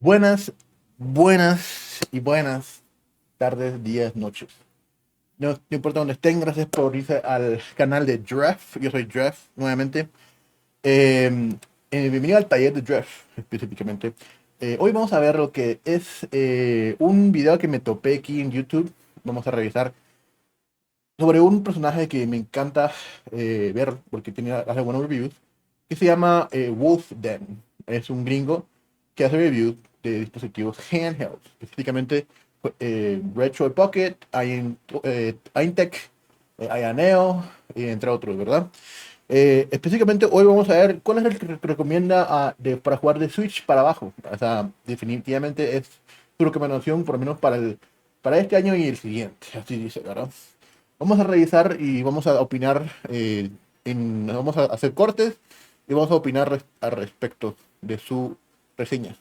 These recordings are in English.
Buenas, buenas y buenas tardes, días, noches. No importa dónde estén, gracias por irse al canal de Draft. Yo soy Draft nuevamente. Bienvenido al taller de Draft, específicamente. Hoy vamos a ver lo que es un video que me topé aquí en YouTube. Vamos a revisar sobre un personaje que me encanta ver porque hace buenos reviews, que se llama WulffDen. Es un gringo que hace reviews de dispositivos handheld, específicamente Retro Pocket, Intech, Neo, entre otros, ¿verdad? Específicamente hoy vamos a ver cuál es el que recomienda para jugar de Switch para abajo. O sea, definitivamente es su recomendación, por lo menos para este año y el siguiente, así dice, ¿verdad? Vamos a revisar y vamos a opinar, vamos a hacer cortes y vamos a opinar al respecto de su reseña.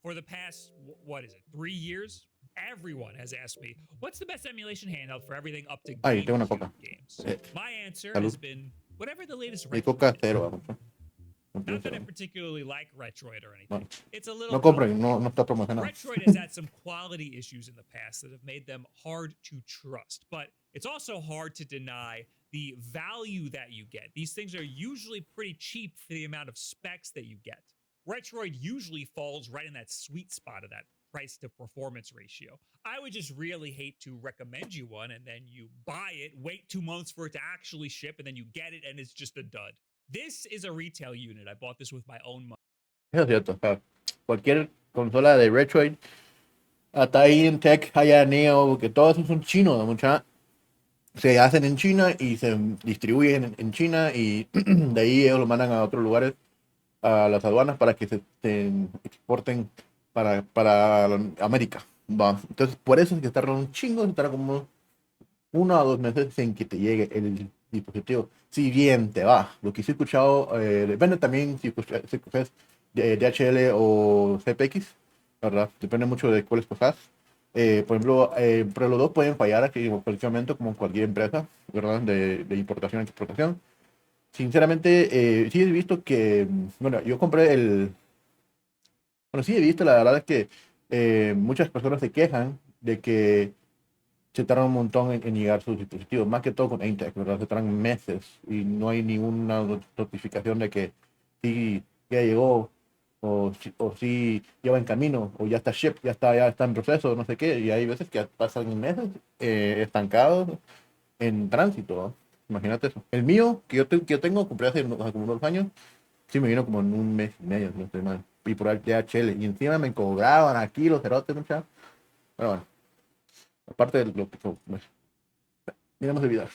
For the past, what is it, 3 years? Everyone has asked me, what's the best emulation handheld for everything up to Ay, tengo una GameCube coca. games? My answer Salud. has been whatever the latest Mi retro coca game. cero, vamos. Not that I particularly like Retroid or anything. Bueno, It's a little no compren, complicated. no está promocionado. Retroid has had some quality issues in the past that have made them hard to trust, but it's also hard to deny the value that you get. These things are usually pretty cheap for the amount of specs that you get. Retroid usually falls right in that sweet spot of that price to performance ratio. I would just really hate to recommend you one and then you buy it, wait 2 months for it to actually ship, and then you get it and it's just a dud. This is a retail unit. I bought this with my own money. Eso es cierto. O sea, cualquier consola de Retroid, hasta ahí en Tech, haya Neo, que todos esos son chinos, ¿no? Se hacen en China y se distribuyen en China y de ahí ellos lo mandan a otros lugares, a las aduanas para que se exporten para América. Va. Entonces, por eso es que tarda un chingo, se tarda como 1 o 2 meses en que te llegue el dispositivo. Si bien te va, lo que sí he escuchado, depende también si escoges DHL o CPX, ¿verdad? Depende mucho de cuál escojas. Por ejemplo, pero los dos pueden fallar aquí en cualquier momento, como cualquier empresa, ¿verdad? De importación y exportación. Sinceramente, sí he visto que, bueno, yo compré bueno, sí he visto, la verdad es que muchas personas se quejan de que se tarda un montón en llegar sus dispositivos, más que todo con Intech, ¿verdad? Se tardan meses y no hay ninguna notificación de que sí ya llegó o sí ya va en camino o ya está ship, ya está en proceso, no sé qué, y hay veces que pasan meses estancados en tránsito, ¿no? Imagínate eso. El mío, que yo tengo, compré hace como unos años, sí me vino como en un mes y medio, no estoy mal, y por DHL, y encima me cobraban aquí los cerotes, muchachos. Pero bueno, aparte de lo que pues, miramos el video.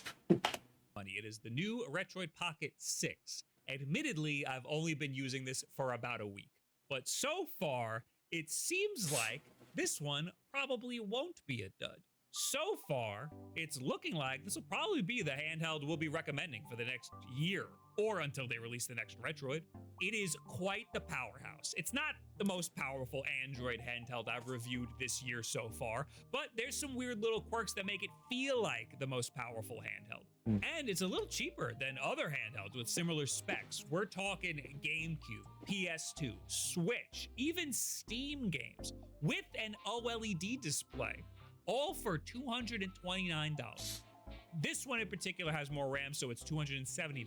It is the new Retroid Pocket 6. Admittedly, I've only been using this for about a week, but so far, it seems like this one probably won't be a dud. So far, it's looking like this will probably be the handheld we'll be recommending for the next year, or until they release the next Retroid. It is quite the powerhouse. It's not the most powerful Android handheld I've reviewed this year so far, but there's some weird little quirks that make it feel like the most powerful handheld. And it's a little cheaper than other handhelds with similar specs. We're talking GameCube, PS2, Switch, even Steam games with an OLED display, all for $229. This one in particular has more RAM, so it's $279.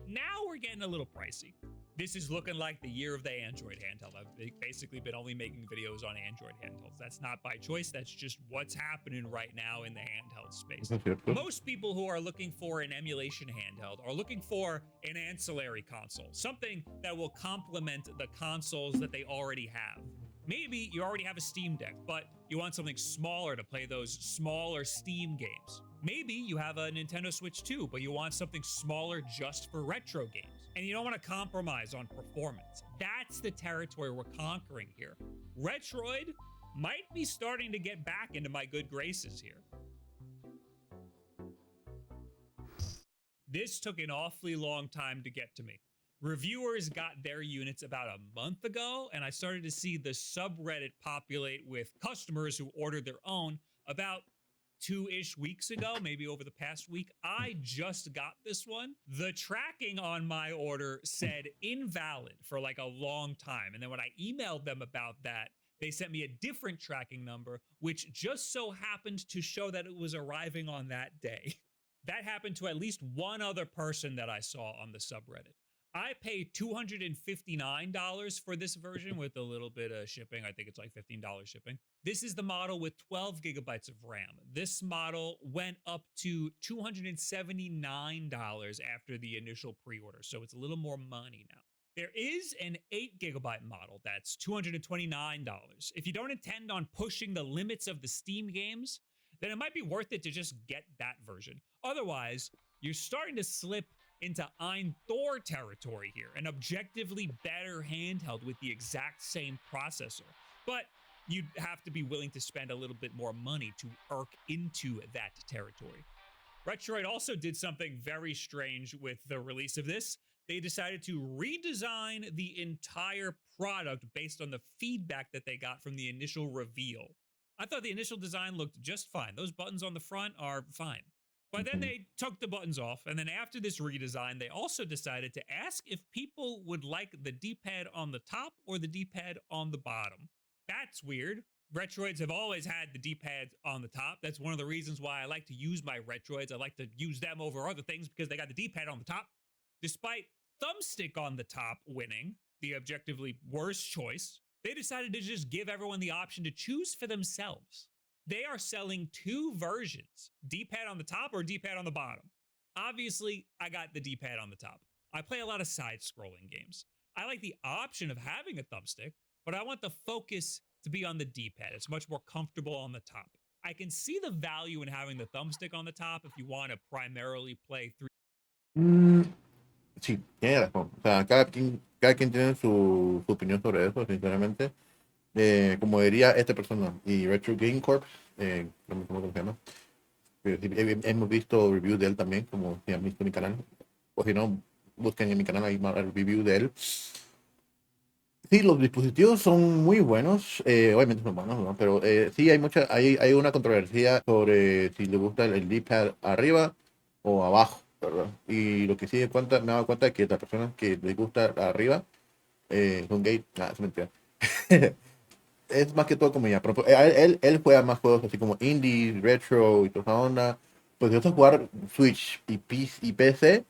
Now we're getting a little pricey. This is looking like the year of the Android handheld. I've basically been only making videos on Android handhelds. That's not by choice. That's just what's happening right now in the handheld space. Most people who are looking for an emulation handheld are looking for an ancillary console, something that will complement the consoles that they already have. Maybe you already have a Steam Deck, but you want something smaller to play those smaller Steam games. Maybe you have a Nintendo Switch 2, but you want something smaller just for retro games. And you don't want to compromise on performance. That's the territory we're conquering here. Retroid might be starting to get back into my good graces here. This took an awfully long time to get to me. Reviewers got their units about a month ago, and I started to see the subreddit populate with customers who ordered their own about 2-ish weeks ago, maybe over the past week. I just got this one. The tracking on my order said invalid for like a long time. And then when I emailed them about that, they sent me a different tracking number, which just so happened to show that it was arriving on that day. That happened to at least one other person that I saw on the subreddit. I paid $259 for this version with a little bit of shipping. I think it's like $15 shipping. This is the model with 12 gigabytes of RAM. This model went up to $279 after the initial pre-order, so it's a little more money now. There is an 8 gigabyte model that's $229. If you don't intend on pushing the limits of the Steam games, then it might be worth it to just get that version. Otherwise, you're starting to slip into Ein Thor territory here, an objectively better handheld with the exact same processor. But you'd have to be willing to spend a little bit more money to irk into that territory. Retroid also did something very strange with the release of this. They decided to redesign the entire product based on the feedback that they got from the initial reveal. I thought the initial design looked just fine. Those buttons on the front are fine. But then they took the buttons off, and then after this redesign, they also decided to ask if people would like the D-pad on the top or the D-pad on the bottom. That's weird. Retroids have always had the D-pad on the top. That's one of the reasons why I like to use my Retroids. I like to use them over other things because they got the D-pad on the top. Despite thumbstick on the top winning, the objectively worst choice, they decided to just give everyone the option to choose for themselves. They are selling two versions, D-pad on the top or D-pad on the bottom. Obviously, I got the D-pad on the top. I play a lot of side-scrolling games. I like the option of having a thumbstick, but I want the focus to be on the D-pad. It's much more comfortable on the top. I can see the value in having the thumbstick on the top if you want to primarily play through. Sí, tiene razón. O sea, cada quien tiene su opinión sobre eso, sinceramente. Como diría esta persona y Retro Game Corp, no me acuerdo cómo se llama, pero sí, hemos visto reviews de él también, como si han visto en mi canal, o si no, busquen en mi canal, hay más review de él. Sí, los dispositivos son muy buenos, obviamente son buenos, ¿no? Pero sí hay una controversia sobre si le gusta el D-pad arriba o abajo, ¿verdad? Y lo que sí me he dado cuenta es que las personas que les gusta arriba son gay, nada, es mentira. Es más que todo como ya, pero él juega más juegos así como indie, retro y toda esa onda. Pues si vas a jugar Switch y PC,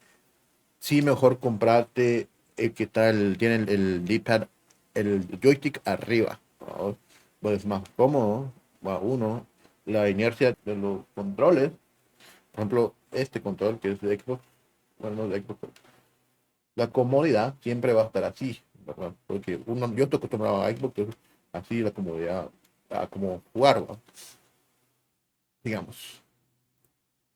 sí mejor comprarte el que tiene el D-pad, el joystick arriba, ¿no? Pues es más cómodo, va uno, la inercia de los controles, por ejemplo, este control que es de Xbox, bueno, no es de Xbox, pero la comodidad siempre va a estar así, ¿verdad? Porque yo estoy acostumbrado a Xbox, entonces así la comodidad, a como jugar, ¿no? Digamos.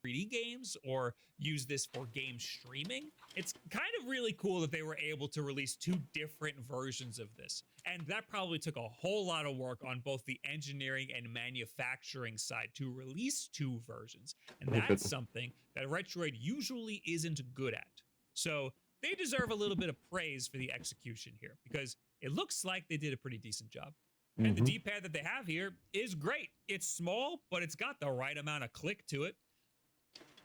3D games or use this for game streaming. It's kind of really cool that they were able to release two different versions of this. And that probably took a whole lot of work on both the engineering and manufacturing side to release two versions. And that's something that Retroid usually isn't good at. So they deserve a little bit of praise for the execution here because it looks like they did a pretty decent job. And the D-pad that they have here is great. It's small, but it's got the right amount of click to it.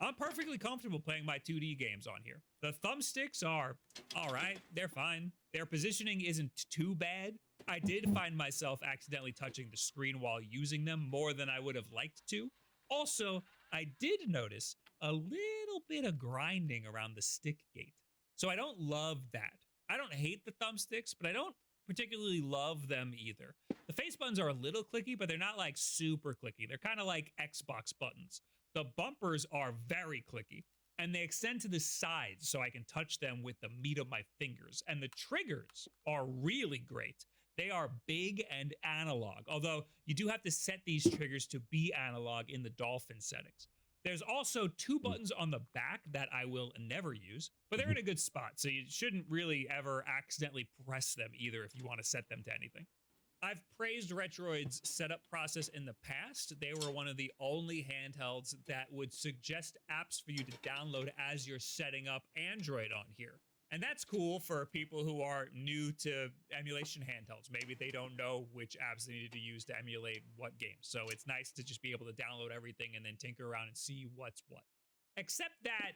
I'm perfectly comfortable playing my 2D games on here. The thumbsticks are all right. They're fine. Their positioning isn't too bad. I did find myself accidentally touching the screen while using them more than I would have liked to. Also, I did notice a little bit of grinding around the stick gate. So I don't love that. I don't hate the thumbsticks, but I don't particularly love them either. The face buttons are a little clicky, but they're not like super clicky. They're kind of like Xbox buttons. The bumpers are very clicky, and they extend to the sides so I can touch them with the meat of my fingers. And the triggers are really great. They are big and analog, although you do have to set these triggers to be analog in the Dolphin settings. There's also two buttons on the back that I will never use, but they're in a good spot, so you shouldn't really ever accidentally press them either if you want to set them to anything. I've praised Retroid's setup process in the past. They were one of the only handhelds that would suggest apps for you to download as you're setting up Android on here. And that's cool for people who are new to emulation handhelds. Maybe they don't know which apps they need to use to emulate what games. So it's nice to just be able to download everything and then tinker around and see what's what. Except that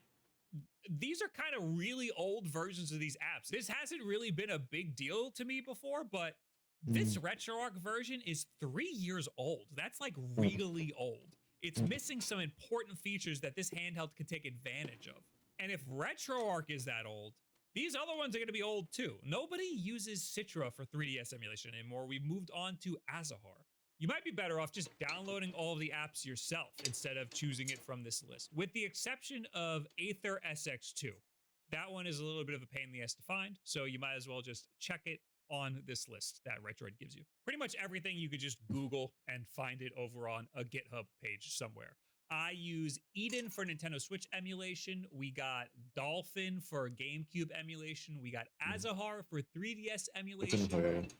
these are kind of really old versions of these apps. This hasn't really been a big deal to me before, but this RetroArch version is 3 years old. That's like really old. It's missing some important features that this handheld could take advantage of. And if RetroArch is that old, these other ones are going to be old too. Nobody uses Citra for 3DS emulation anymore. We've moved on to Azahar. You might be better off just downloading all of the apps yourself instead of choosing it from this list, with the exception of Aether SX2. That one is a little bit of a pain in the ass to find, so you might as well just check it on this list that Retroid gives you. Pretty much everything you could just Google and find it over on a GitHub page somewhere. I use Eden for Nintendo Switch emulation. We got Dolphin for GameCube emulation. We got Azahar for 3DS emulation.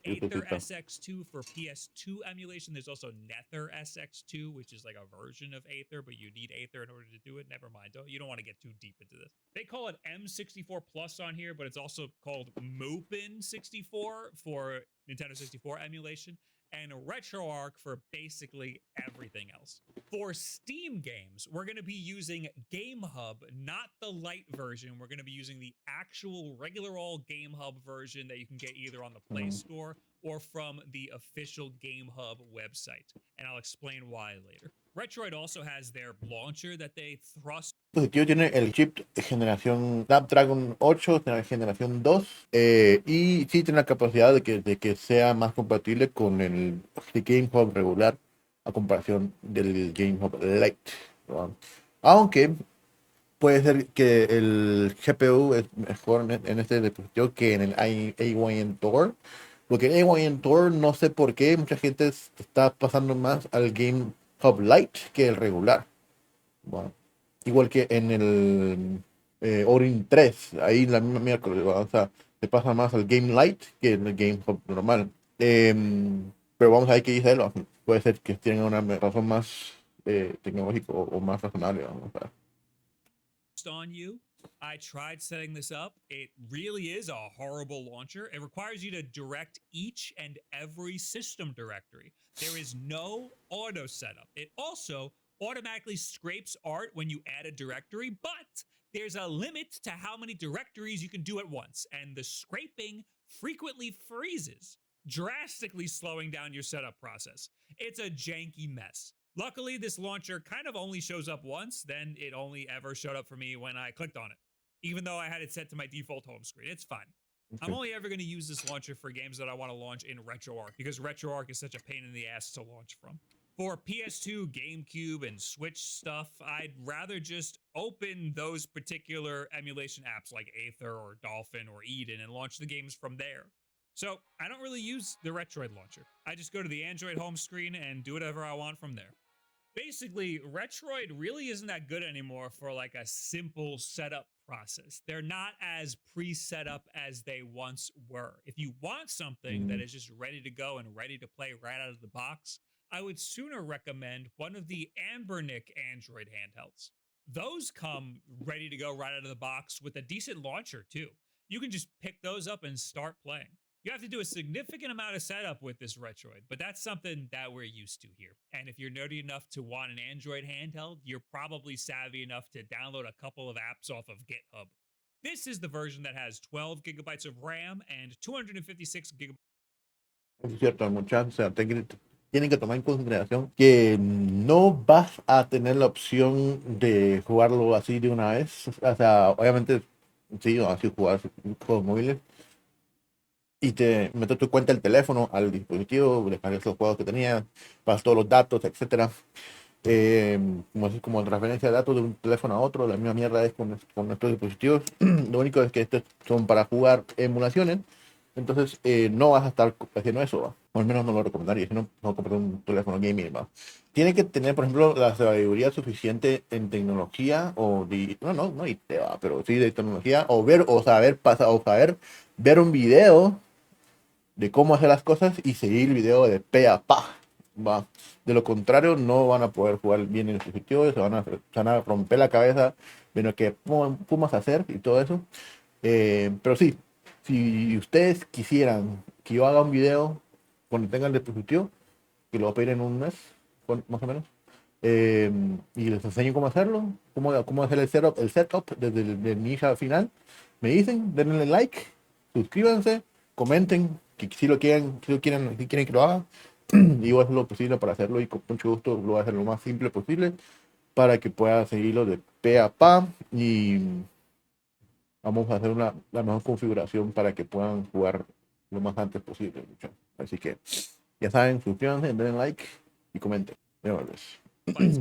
Aether SX2 for PS2 emulation. There's also Nether SX2, which is like a version of Aether, but you need Aether in order to do it. Never mind. You don't want to get too deep into this. They call it M64 Plus on here, but it's also called Mopin 64 for Nintendo 64 emulation, and RetroArch for basically everything else. For Steam games, we're going to be using GameHub, not the light version. We're going to be using the actual regular old GameHub version that you can get either on the Play Store or from the official GameHub website. And I'll explain why later. Retroid also has their launcher that they thrust. El dispositivo tiene el chip de generación Snapdragon 8, generación 2, y sí tiene la capacidad de que sea más compatible con el Game Hub regular a comparación del Game Hub Lite, ¿no? Aunque puede ser que el GPU es mejor en este dispositivo que en el A1 Tour, porque el A1 Tour no sé por qué mucha gente está pasando más al Game Hub Lite que el regular. Bueno, igual que en el Orin 3, ahí la misma miércoles, o sea, se pasa más al Game Lite que en el Game Hub normal. Pero vamos a ver qué dice él. Puede ser que tenga una razón más tecnológica o más razonable. Vamos a ver. On you. I tried setting this up. It really is a horrible launcher. It requires you to direct each and every system directory. There is no auto setup. It also automatically scrapes art when you add a directory, but there's a limit to how many directories you can do at once, and the scraping frequently freezes, drastically slowing down your setup process. It's a janky mess. Luckily, this launcher kind of only shows up once, then it only ever showed up for me when I clicked on it, even though I had it set to my default home screen. It's fine. Okay. I'm only ever going to use this launcher for games that I want to launch in RetroArch, because RetroArch is such a pain in the ass to launch from. For PS2, GameCube, and Switch stuff, I'd rather just open those particular emulation apps like Aether or Dolphin or Eden and launch the games from there. So I don't really use the Retroid launcher. I just go to the Android home screen and do whatever I want from there. Basically, Retroid really isn't that good anymore for like a simple setup process. They're not as pre-set up as they once were. If you want something that is just ready to go and ready to play right out of the box, I would sooner recommend one of the Ambernick Android handhelds. Those come ready to go right out of the box with a decent launcher too. You can just pick those up and start playing. You have to do a significant amount of setup with this Retroid, but that's something that we're used to here. And if you're nerdy enough to want an Android handheld, you're probably savvy enough to download a couple of apps off of GitHub. This is the version that has 12 gigabytes of RAM and 256 gigabytes. Es cierto, muchachos, o sea, tienen que tomar en consideración que no vas a tener la opción de jugarlo así de una vez. O sea, obviamente, sí, así jugar juegos móviles. Y te metes tu cuenta del teléfono al dispositivo, descargas los juegos que tenías, pasas todos los datos, etcétera. Como transferencia de datos de un teléfono a otro, la misma mierda es con nuestros dispositivos. Lo único es que estos son para jugar emulaciones, entonces no vas a estar haciendo eso, ¿va? O al menos no lo recomendaría, si no, no comprar un teléfono gaming, ¿va? Tiene que tener, por ejemplo, la sabiduría suficiente en tecnología no IT, ¿va? Pero sí de tecnología, o saber ver un video de cómo hacer las cosas y seguir el video de pe a pa, ¿va? De lo contrario, no van a poder jugar bien en el dispositivo, se van a romper la cabeza viendo qué pumas hacer y todo eso. Pero sí, si ustedes quisieran que yo haga un video cuando tengan el dispositivo, que lo voy a pedir en un mes, más o menos, eh, y les enseño cómo hacerlo, cómo hacer el setup desde el inicio al final, me dicen, denle like, suscríbanse, comenten que si quieren que lo haga, y voy a hacer lo posible para hacerlo y con mucho gusto lo voy a hacer lo más simple posible para que pueda seguirlo de pe a pa y vamos a hacer la mejor configuración para que puedan jugar lo más antes posible, muchachos. Así que ya saben, suscríbanse, denle like y comenten. Veamos.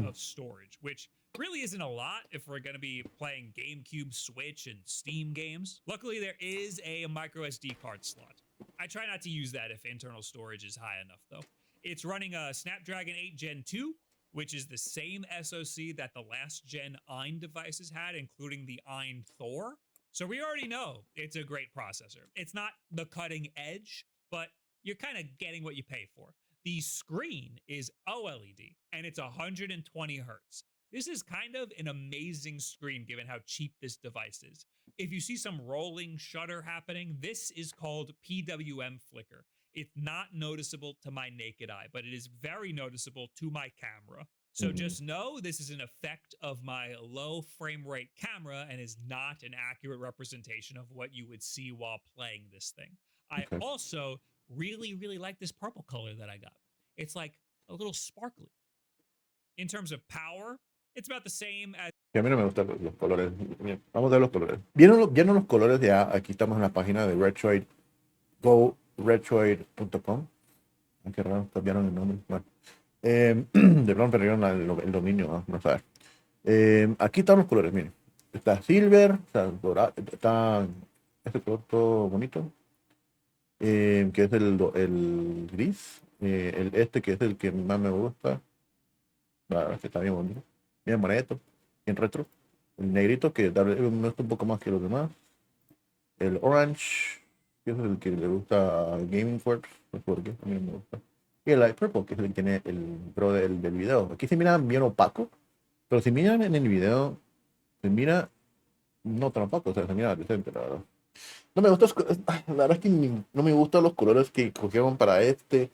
of storage, which really isn't a lot if we're going to be playing GameCube, Switch, and Steam games. Luckily, there is a micro SD card slot. I try not to use that if internal storage is high enough, though. It's running a Snapdragon 8 Gen 2, which is the same SoC that the last gen Ein devices had, including the Ein Thor. So we already know it's a great processor. It's not the cutting edge, but you're kind of getting what you pay for. The screen is OLED and it's 120 hertz. This is kind of an amazing screen given how cheap this device is. If you see some rolling shutter happening, this is called PWM flicker. It's not noticeable to my naked eye, but it is very noticeable to my camera. So just know this is an effect of my low frame rate camera and is not an accurate representation of what you would see while playing this thing. I also really like this purple color that I got. It's like a little sparkly. In terms of power, it's about the same as... Que a mí no me gustan los colores. Bien, vamos a ver los colores. ¿Vieron los colores ya? Aquí estamos en la página de Retroid, retroid.com. Qué raro, cambiaron el nombre. Bueno, de pronto perdieron el dominio, ¿no? No sabes. Aquí están los colores, miren. Está silver, está dorado, está este color todo bonito, que es el gris, que es el que más me gusta. La verdad es que está bien bonito, bien bonito, bien retro. El negrito, que me gusta un poco más que los demás. El orange, que es el que le gusta a Gaming Corps, no sé por qué, a mí no me gusta. Y el light purple, que es el que tiene el pro del video. Aquí se mira bien opaco, pero si miran en el video, se mira no tan opaco, o sea, se mira decente, la verdad. No me gusta, la verdad es que no me gustan los colores que cogieron para este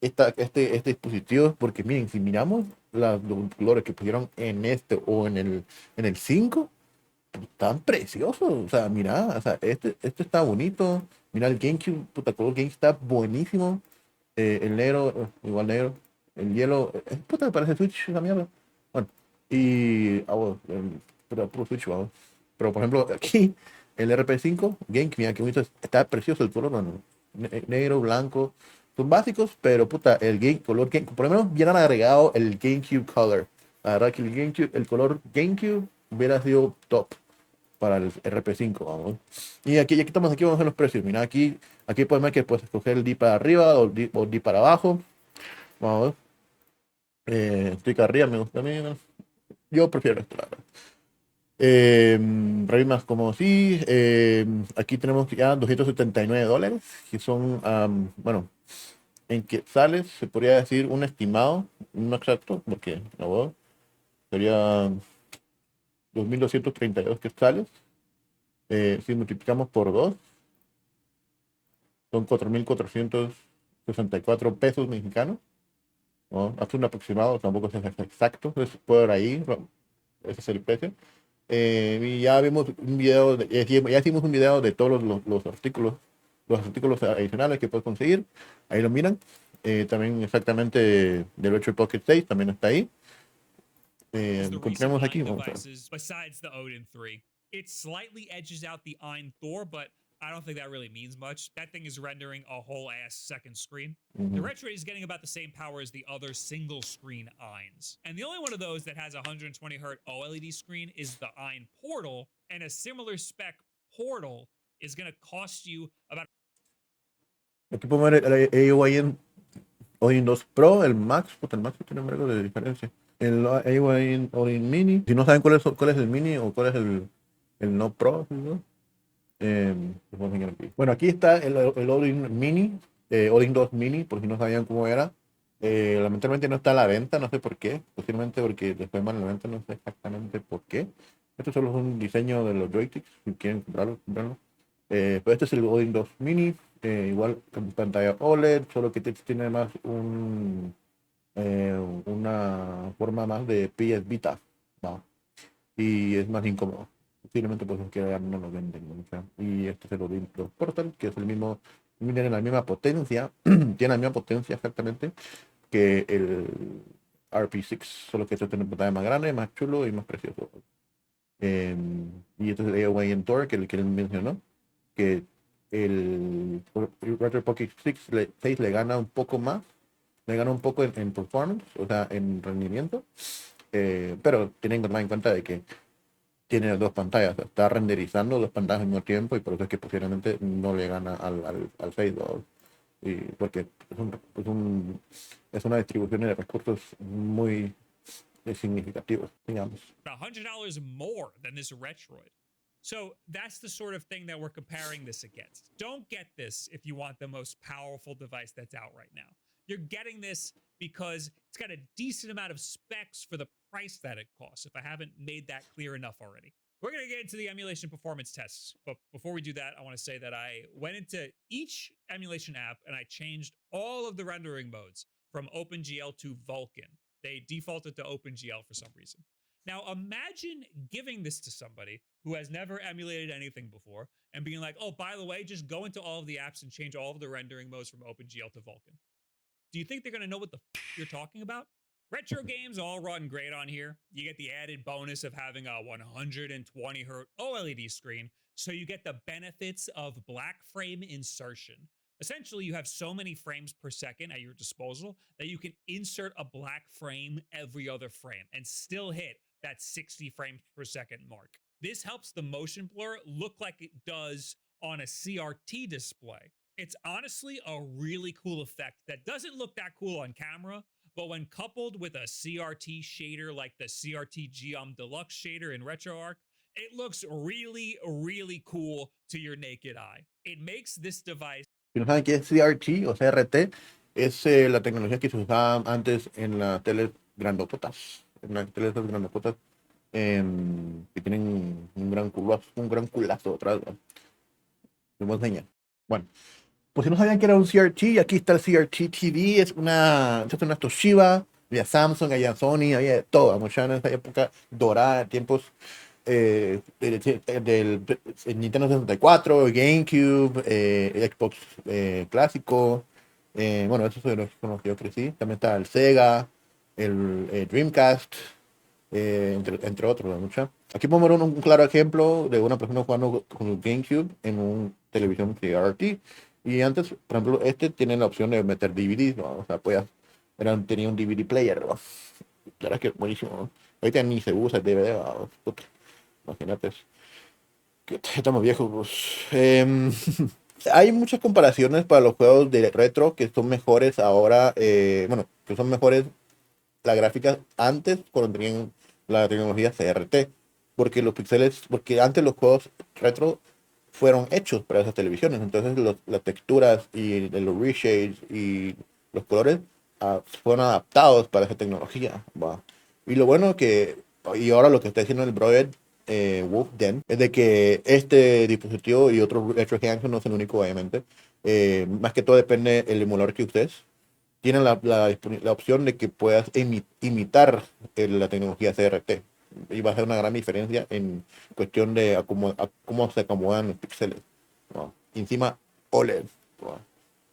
dispositivo, porque miren, si miramos los colores que pusieron en este o en el 5 están preciosos, o sea, mira, o sea, este está bonito, mira el GameCube, puta, color GameCube está buenísimo, el negro, igual negro, el hielo, puta, me parece Switch esa mierda, bueno, y, bueno, puro Switch, vamos. Pero por ejemplo, aquí, el RP5, GameCube, mira qué bonito, está precioso el color, mano, negro, blanco, son básicos, pero puta, color GameCube, por lo menos hubieran agregado el GameCube Color. La verdad que el color GameCube hubiera sido top para el RP5, vamos. Y aquí vamos a ver los precios. Mira, aquí puedes ver que puedes escoger el D para arriba o D para abajo. Vamos a ver. Estoy acá arriba, me gusta a mí. Yo prefiero esto, la verdad. Más como sí. Aquí tenemos ya $279, que son, bueno, en quetzales se podría decir un estimado, no exacto, porque no, sería 2.232 quetzales. Si multiplicamos por 2, son 4.464 pesos mexicanos, ¿no? Hace un aproximado, tampoco es exacto, es por ahí, ¿no? Ese es el precio. Y ya vimos un video, ya hicimos un video de todos los artículos adicionales que puedes conseguir. Ahí lo miran. También exactamente del Retro Pocket 6 también está ahí. Continuamos aquí. Vamos a ver. Besides the Odin 3, it slightly edges out the Ein Thor, but I don't think that really means much. That thing is rendering a whole ass second screen. The Retroid is getting about the same power as the other single screen Eins. And the only one of those that has a 120 Hz OLED screen is the Ein Portal, and a similar spec Portal is going to cost you about... Aquí podemos ver el Odin 2 Pro, el Max, puta, el Max tiene algo de diferencia. El Odin Mini, si no saben cuál es el Mini o cuál es el no Pro, ¿no? Bueno, aquí está el Odin Mini, Odin 2 Mini, por si no sabían cómo era. Lamentablemente no está a la venta, no sé por qué, posiblemente porque después van a la venta, no sé exactamente por qué. Esto solo es un diseño de los joysticks, si quieren comprarlo, comprarlo. Pero este es el Godin 2 Mini, igual con pantalla OLED, solo que tiene más una forma más de PS Vita, ¿no? Y es más incómodo. Posiblemente pues que ya no lo venden, ¿no? O sea, y este es el Godin 2 Portal, que es el mismo, tiene la misma potencia, tiene la misma potencia exactamente que el RP6, solo que este tiene una pantalla más grande, más chulo y más precioso. Y este es el AOA en Tor, que él mencionó, que el Retro Pocket 6 le gana un poco más, le gana un poco en performance, o sea, en rendimiento, pero tienen que tomar en cuenta de que tiene dos pantallas, o sea, está renderizando dos pantallas al mismo tiempo y por eso es que posiblemente no le gana al 6, ¿no? Y porque es una distribución de recursos muy significativa, digamos. About $100 more than this Retroid. So that's the sort of thing that we're comparing this against. Don't get this if you want the most powerful device that's out right now. You're getting this because it's got a decent amount of specs for the price that it costs, if I haven't made that clear enough already. We're going to get into the emulation performance tests, but before we do that, I want to say that I went into each emulation app and I changed all of the rendering modes from OpenGL to Vulkan. They defaulted to OpenGL for some reason. Now, imagine giving this to somebody who has never emulated anything before and being like, oh, by the way, just go into all of the apps and change all of the rendering modes from OpenGL to Vulkan. Do you think they're going to know what the you're talking about? Retro games all run great on here. You get the added bonus of having a 120 hertz OLED screen, so you get the benefits of black frame insertion. Essentially, you have so many frames per second at your disposal that you can insert a black frame every other frame and still hit that 60 frames per second mark. This helps the motion blur look like it does on a CRT display. It's honestly a really cool effect that doesn't look that cool on camera, but when coupled with a CRT shader like the CRT Geom Deluxe shader in RetroArch, it looks really, really cool to your naked eye. It makes this device. Si no saben qué es CRT o CRT, es la tecnología que se usaba antes en las teles grandototas. En las teles grandototas que tienen un gran culazo atrás. Les voy a enseñar. Bueno, pues si no sabían que era un CRT, aquí está el CRT TV. Es una Toshiba, había Samsung, había Sony, había de todo. Mucha en esa época dorada, tiempos del Nintendo 64, GameCube, Xbox clásico. Bueno, esos son con los que yo crecí. También está el Sega, el Dreamcast, entre otros. Mucha. Aquí podemos ver un claro ejemplo de una persona jugando con el GameCube en un televisión CRT. Y antes, por ejemplo, este tiene la opción de meter DVDs, ¿no? O sea, tenía un DVD player, ¿no? La verdad es que es buenísimo, ¿no? Ahorita ni se usa el DVD, ¿no? Puta, imagínate, que estamos viejos, pues. Hay muchas comparaciones para los juegos de retro que son mejores ahora, bueno, que son mejores las gráficas antes cuando tenían la tecnología CRT, porque antes los juegos retro fueron hechos para esas televisiones, entonces las texturas y los reshades y los colores fueron adaptados para esa tecnología, ¿va? Y lo bueno y ahora lo que está diciendo el brother WulffDen es de que este dispositivo y otros retro no es el único, obviamente. Más que todo depende el emulador que ustedes tienen la opción de que puedas imitar la tecnología CRT. Y va a ser una gran diferencia en cuestión de cómo se acomodan los píxeles, ¿no? Y encima OLED, ¿no?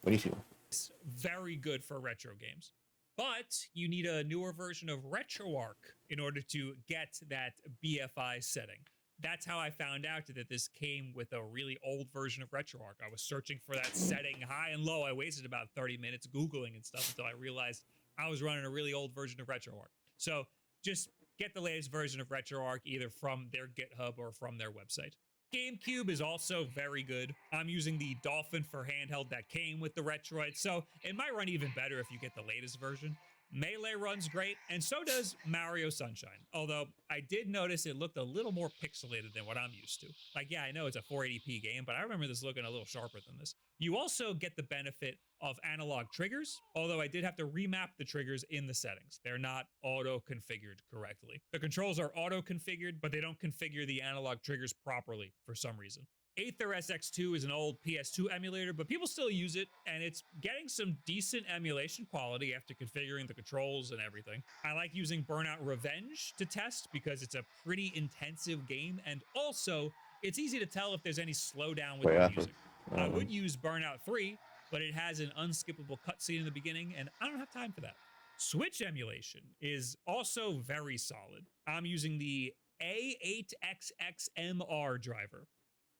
Buenísimo. It's very good for retro games. But you need a newer version of RetroArch in order to get that BFI setting. That's how I found out that this came with a really old version of RetroArch. I was searching for that setting high and low. I wasted about 30 minutes Googling and stuff until I realized I was running a really old version of RetroArch. So just get the latest version of RetroArch either from their GitHub or from their website. GameCube is also very good. I'm using the Dolphin for handheld that came with the Retroid, so it might run even better if you get the latest version. Melee runs great, and so does Mario Sunshine, although I did notice it looked a little more pixelated than what I'm used to. Like, yeah, I know it's a 480p game, but I remember this looking a little sharper than this. You also get the benefit of analog triggers, although I did have to remap the triggers in the settings. They're not auto-configured correctly. The controls are auto-configured, but they don't configure the analog triggers properly for some reason. Aether SX2 is an old PS2 emulator, but people still use it, and it's getting some decent emulation quality after configuring the controls and everything. I like using Burnout Revenge to test because it's a pretty intensive game, and also it's easy to tell if there's any slowdown with the music. I would use Burnout 3, but it has an unskippable cutscene in the beginning, and I don't have time for that. Switch emulation is also very solid. I'm using the A8XXMR driver.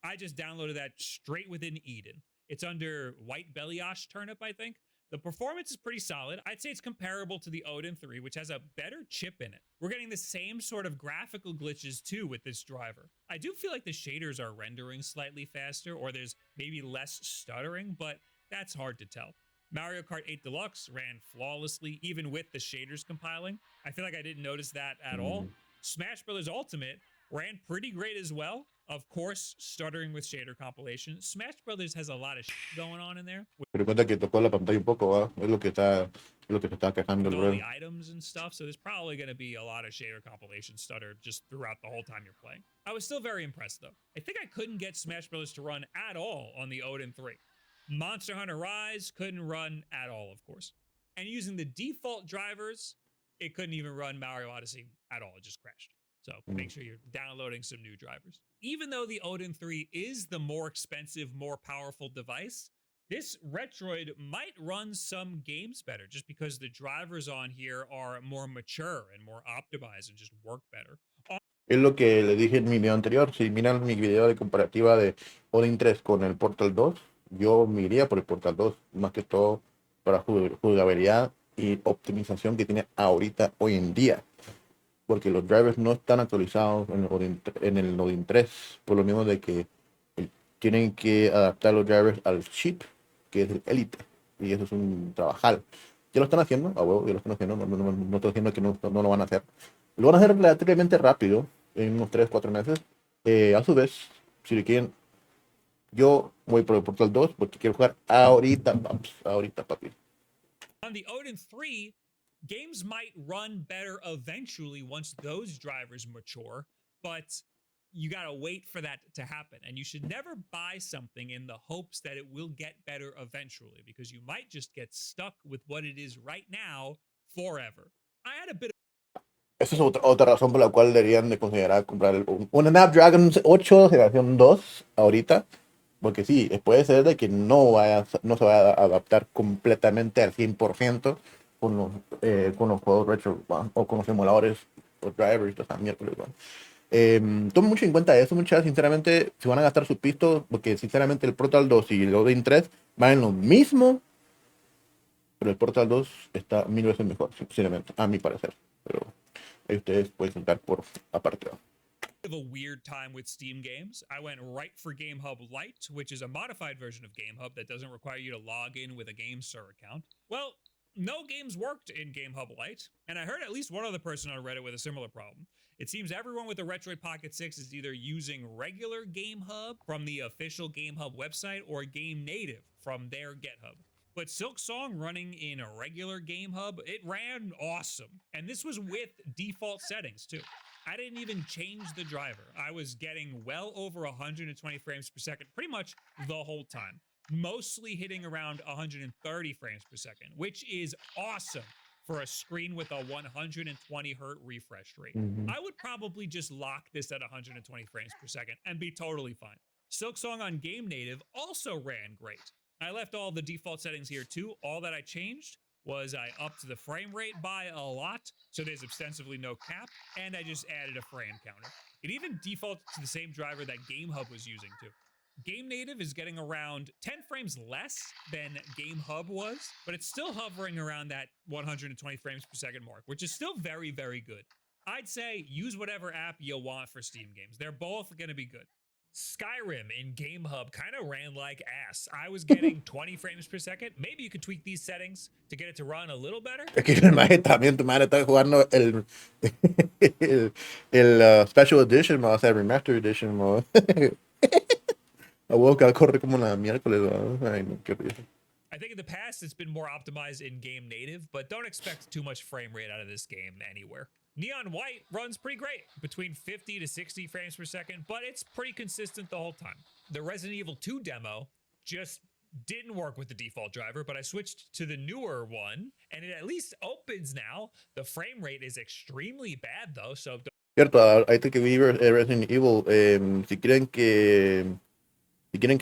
I just downloaded that straight within Eden. It's under White Bellyosh Turnip, I think. The performance is pretty solid. I'd say it's comparable to the Odin 3, which has a better chip in it. We're getting the same sort of graphical glitches too with this driver. I do feel like the shaders are rendering slightly faster, or there's maybe less stuttering, but that's hard to tell. Mario Kart 8 Deluxe ran flawlessly, even with the shaders compiling. I feel like I didn't notice that at all. Smash Bros. Ultimate ran pretty great as well. Of course, stuttering with shader compilation. Smash Brothers has a lot of going on in there. Pero cuenta que tocó la pantalla un poco, ¿va? Es lo que se está quejando el All bro. the items and stuff, so there's probably going to be a lot of shader compilation stutter just throughout the whole time you're playing. I was still very impressed though. I think I couldn't get Smash Brothers to run at all on the Odin 3. Monster Hunter Rise couldn't run at all, of course. And using the default drivers, it couldn't even run Mario Odyssey at all. It just crashed. So make sure you're downloading some new drivers. Even though the Odin 3 is the more expensive, more powerful device, this Retroid might run some games better just because the drivers on here are more mature and more optimized and just work better. Es lo que le dije en mi video anterior. Si miran mi video de comparativa de Odin 3 con el Portal 2, yo me iría por el Portal 2, más que todo para jugabilidad y optimización que tiene ahorita, hoy en día. Porque los drivers no están actualizados en el Odin 3, por lo mismo de que tienen que adaptar los drivers al chip, que es el Elite, y eso es un trabajal. Ya lo están haciendo, a huevo, ya lo están haciendo, no estoy diciendo que no lo van a hacer. Lo van a hacer relativamente rápido, en unos 3-4 meses. A su vez, si le quieren, yo voy por el Portal 2 porque quiero jugar ahorita, papi. On the Odin 3, games might run better eventually once those drivers mature, but you gotta wait for that to happen. And you should never buy something in the hopes that it will get better eventually, because you might just get stuck with what it is right now forever. I had a bit of Esa es otra razón por la cual deberían de considerar comprar un Snapdragon 8 generación 2 ahorita. Porque sí, puede ser de que no se vaya a adaptar completamente al 100% con los juegos retro, ¿va? O con los emuladores, los drivers, toda esa miércoles. Tomen mucho en cuenta eso, muchachos. Sinceramente, si van a gastar sus pistos, porque sinceramente el Portal 2 y el Odin 3 van en lo mismo, pero el Portal 2 está 1000 veces mejor, sinceramente, a mi parecer. Pero ahí ustedes pueden sentar por aparte. of a weird time with Steam games. I went right for GameHub Lite, which is a modified version of GameHub that doesn't require you to log in with a GameSir account. Well, no games worked in GameHub Lite, and I heard at least one other person on Reddit with a similar problem. It seems everyone with a Retroid Pocket 6 is either using regular GameHub from the official GameHub website or Game Native from their GitHub. But Silksong running in a regular GameHub, it ran awesome. And this was with default settings too. I didn't even change the driver. I was getting well over 120 frames per second pretty much the whole time. Mostly hitting around 130 frames per second, which is awesome for a screen with a 120 hertz refresh rate. I would probably just lock this at 120 frames per second and be totally fine. Silksong on Game Native also ran great. I left all the default settings here too. All that I changed was I upped the frame rate by a lot, so there's ostensibly no cap, and I just added a frame counter. It even defaulted to the same driver that GameHub was using too. Game Native is getting around 10 frames less than GameHub was, but it's still hovering around that 120 frames per second mark, which is still very, very good. I'd say use whatever app you want for Steam games. They're both going to be good. Skyrim in GameHub kind of ran like ass. I was getting 20 frames per second. Maybe you could tweak these settings to get it to run a little better. Es que el maje también, tu madre está jugando el Special Edition, o sea, Remaster Edition, mo. A huevo que va a correr como la miércoles, ¿no? Ay, no, qué risa. I think in the past it's been more optimized in Game Native, but don't expect too much frame rate out of this game anywhere. Neon White runs pretty great, between 50 to 60 frames per second, but it's pretty consistent the whole time. The Resident Evil 2 demo just didn't work with the default driver, but I switched to the newer one, and it at least opens now. The frame rate is extremely bad, though, so... Cierto, ahorita que vi Resident Evil, si quieren que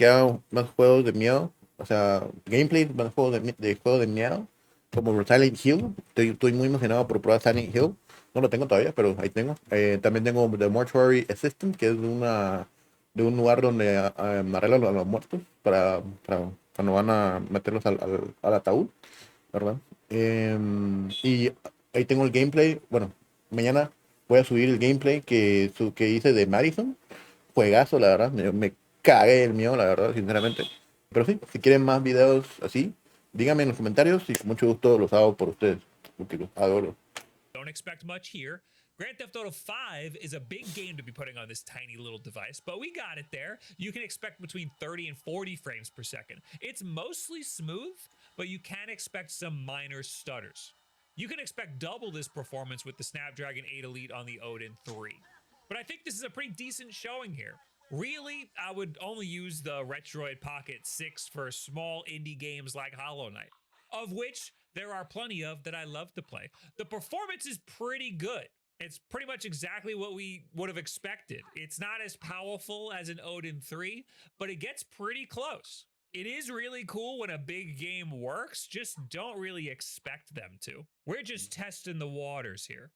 haga más juegos de miedo, o sea, gameplay, más juegos de miedo, como Silent Hill, estoy muy emocionado por probar Silent Hill. No lo tengo todavía, pero ahí tengo. También tengo The Mortuary Assistant, que es de un lugar donde arreglan a los muertos para cuando van a meterlos al ataúd, ¿verdad? Y ahí tengo el gameplay. Bueno, mañana voy a subir el gameplay que hice de Madison. Juegazo, la verdad. Me cagué el mío, la verdad, sinceramente. Pero sí, si quieren más videos así, díganme en los comentarios y con mucho gusto los hago por ustedes, porque los adoro. Don't expect much here. Grand Theft Auto 5 is a big game to be putting on this tiny little device, but we got it there. You can expect between 30 and 40 frames per second. It's mostly smooth, but you can expect some minor stutters. You can expect double this performance with the Snapdragon 8 Elite on the Odin 3. But I think this is a pretty decent showing here. Really, I would only use the Retroid Pocket 6 for small indie games like Hollow Knight, of which there are plenty of that I love to play. The performance is pretty good. It's pretty much exactly what we would have expected. It's not as powerful as an Odin 3, but it gets pretty close. It is really cool when a big game works, just don't really expect them to. We're just testing the waters here.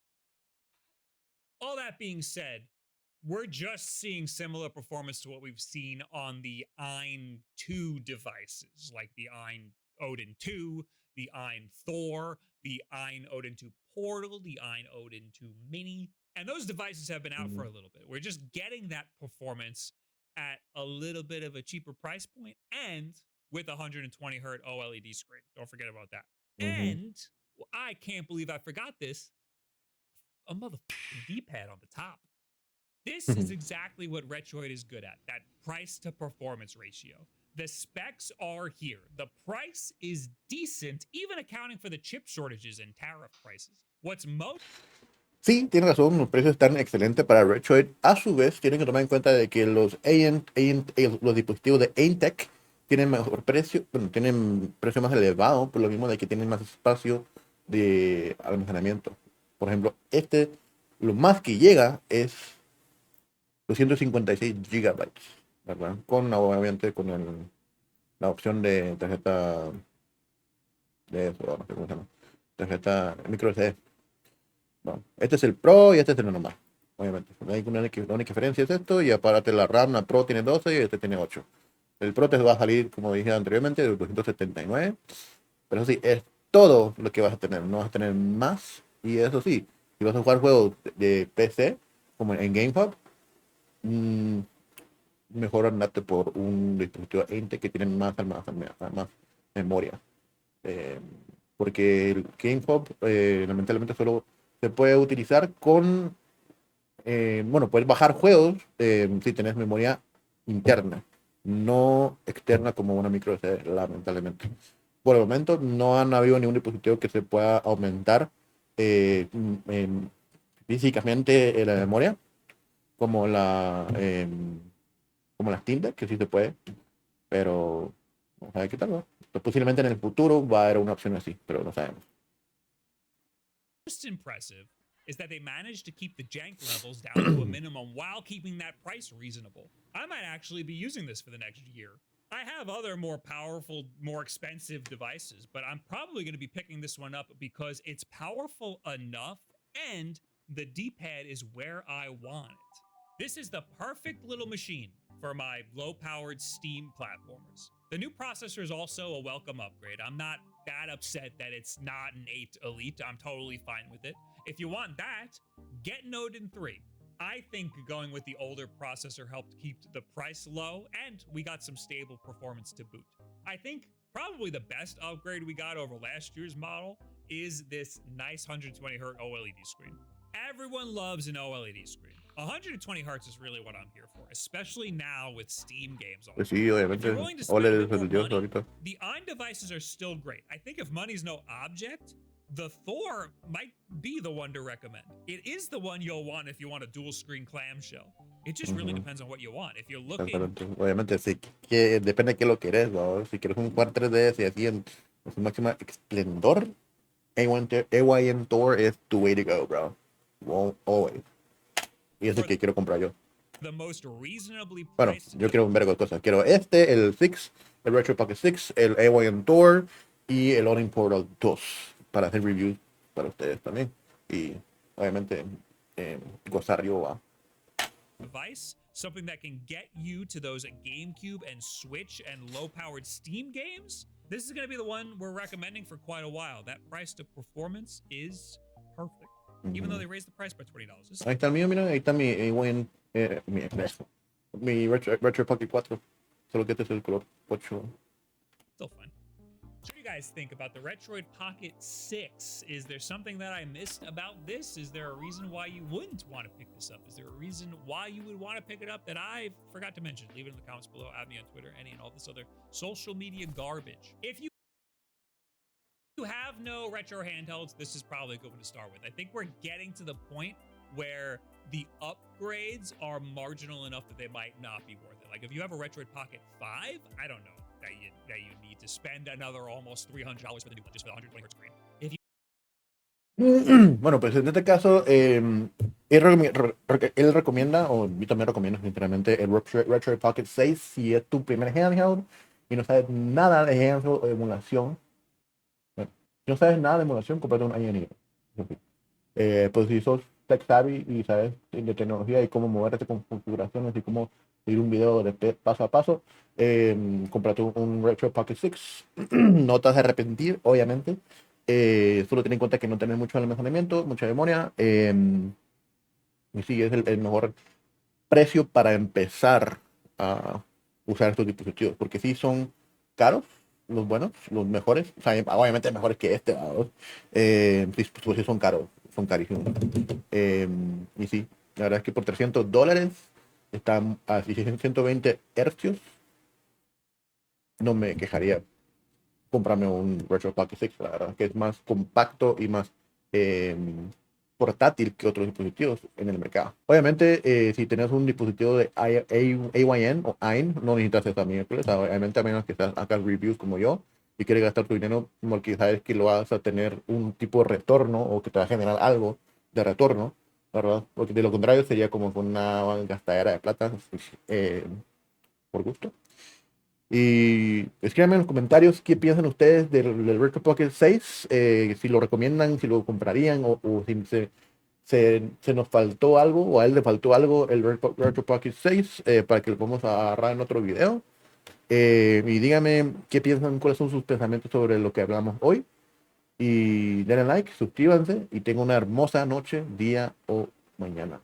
All that being said, we're just seeing similar performance to what we've seen on the Ein 2 devices, like the Ein Odin 2, the Ein Thor, the Ein Odin 2 Portal, the Ein Odin 2 Mini, and those devices have been out for a little bit. We're just getting that performance at a little bit of a cheaper price point and with a 120 hertz OLED screen. Don't forget about that. And well, I can't believe I forgot this, a motherfucking D-pad on the top. This is exactly what Retroid is good at, that price to performance ratio. The specs are here. The price is decent, even accounting for the chip shortages and tariff prices. What's most... Sí, tiene razón, los precios están excelentes para Retroid. A su vez, tienen que tomar en cuenta de que los dispositivos de Aimtech tienen mejor precio, bueno, tienen precio más elevado, por lo mismo de que tienen más espacio de almacenamiento. Por ejemplo, lo más que llega es 256 gigabytes, ¿verdad? Obviamente, la opción de tarjeta no sé cómo se llama, tarjeta micro SD. Bueno, este es el Pro y este es el normal, obviamente. La única diferencia es esto, y aparte la RAM, la Pro tiene 12 y este tiene 8. El Pro te va a salir, como dije anteriormente, de 279, pero eso sí, es todo lo que vas a tener, no vas a tener más. Y eso sí, si vas a jugar juegos de PC, como en GameHub, mejor andarte por un dispositivo Inte que tiene más memoria. Porque el GameHub, lamentablemente, solo se puede utilizar con, puedes bajar juegos si tenés memoria interna, no externa como una micro SD, lamentablemente. Por el momento no han habido ningún dispositivo que se pueda aumentar físicamente la memoria, como las tintas, que sí se puede, pero vamos a ver qué tal, ¿no? Pues posiblemente en el futuro va a haber una opción así, pero no sabemos. Most impressive is that they managed to keep the jank levels down to a minimum while keeping that price reasonable. I might actually be using this for the next year. I have other more powerful, more expensive devices, but I'm probably going to be picking this one up because it's powerful enough and the D-pad is where I want it. This is the perfect little machine for my low-powered Steam platformers. The new processor is also a welcome upgrade. I'm not that upset that it's not an 8 Elite. I'm totally fine with it. If you want that, get an Odin 3. I think going with the older processor helped keep the price low, and we got some stable performance to boot. I think probably the best upgrade we got over last year's model is this nice 120 Hz OLED screen. Everyone loves an OLED screen. 120 Hz is really what I'm here for, especially now with Steam games on. Pues sí, obviamente, If you're willing to spend a bit more money, ahorita. the Ein devices are still great. I think if money's no object, the Thor might be the one to recommend. It is the one you'll want if you want a dual screen clamshell. It just really depends on what you want. If you're looking... Obviamente, si depende de qué lo querés, ¿no? Si quieres un cuarto 3DS y así en su máxima esplendor, AYN Thor is the way to go, bro. Always. Y es el que quiero comprar yo. The most reasonably Bueno, priced... yo quiero un vergo de cosas. Quiero este, el 6, el Retro Pocket 6, el AYN Thor y el Odin Portal 2 para hacer reviews para ustedes también. Y obviamente gozar yo a... device, something that can get you to those GameCube and Switch and low-powered Steam games. This is going to be the one we're recommending for quite a while. That price to performance is perfect, even though they raised the price by $20. Ahí está el mío, mira, ahí está mi AYN, mi Retro Pocket 4. Solo que este es el color 8. Still fun. What do you guys think about the Retroid Pocket 6? Is there something that I missed about this? Is there a reason why you wouldn't want to pick this up? Is there a reason why you would want to pick it up that I forgot to mention? Leave it in the comments below. Add me on Twitter, any and all this other social media garbage. If you have no retro handhelds, this is probably a good one to start with. I think we're getting to the point where the upgrades are marginal enough that they might not be worth it. Like if you have a Retroid Pocket 5, I don't know that you need to spend another almost $300 for the new one just for the 120 Hz screen. If you... Bueno, pues en este caso, él recomienda, o yo también recomiendo literalmente el Retro Pocket 6 si es tu primer handheld y no sabes nada de handheld o de emulación. Bueno, si no sabes nada de emulación, cómprate un INI. Pues si sos tech savvy y sabes de tecnología y cómo moverte con configuraciones y cómo seguir un video de paso a paso, cómprate un Retro Pocket 6. No te vas a arrepentir, obviamente. Solo ten en cuenta que no tenés mucho almacenamiento, mucha memoria. Y sí, es el mejor precio para empezar a usar estos dispositivos. Porque sí son caros, los buenos, los mejores. O sea, obviamente mejores que este. Sí, pues sí son caros, son carísimos. Y sí, la verdad es que por $300 están a 120 hercios. No me quejaría comprarme un Retro Pocket 6, la verdad, que es más compacto y más portátil que otros dispositivos en el mercado. Obviamente, si tenés un dispositivo de AYN o AIN, no necesitas esta miércoles, obviamente a menos que hagas reviews como yo y quieres gastar tu dinero porque sabes que lo vas a tener un tipo de retorno o que te va a generar algo de retorno, ¿verdad? Porque de lo contrario sería como una gastadera de plata por gusto. Y escríbanme en los comentarios qué piensan ustedes del Retro Pocket 6, si lo recomiendan, si lo comprarían o si se nos faltó algo o a él le faltó algo el Retro Pocket 6 para que lo podamos agarrar en otro video. Y díganme qué piensan, cuáles son sus pensamientos sobre lo que hablamos hoy. Y denle like, suscríbanse y tengan una hermosa noche, día o mañana.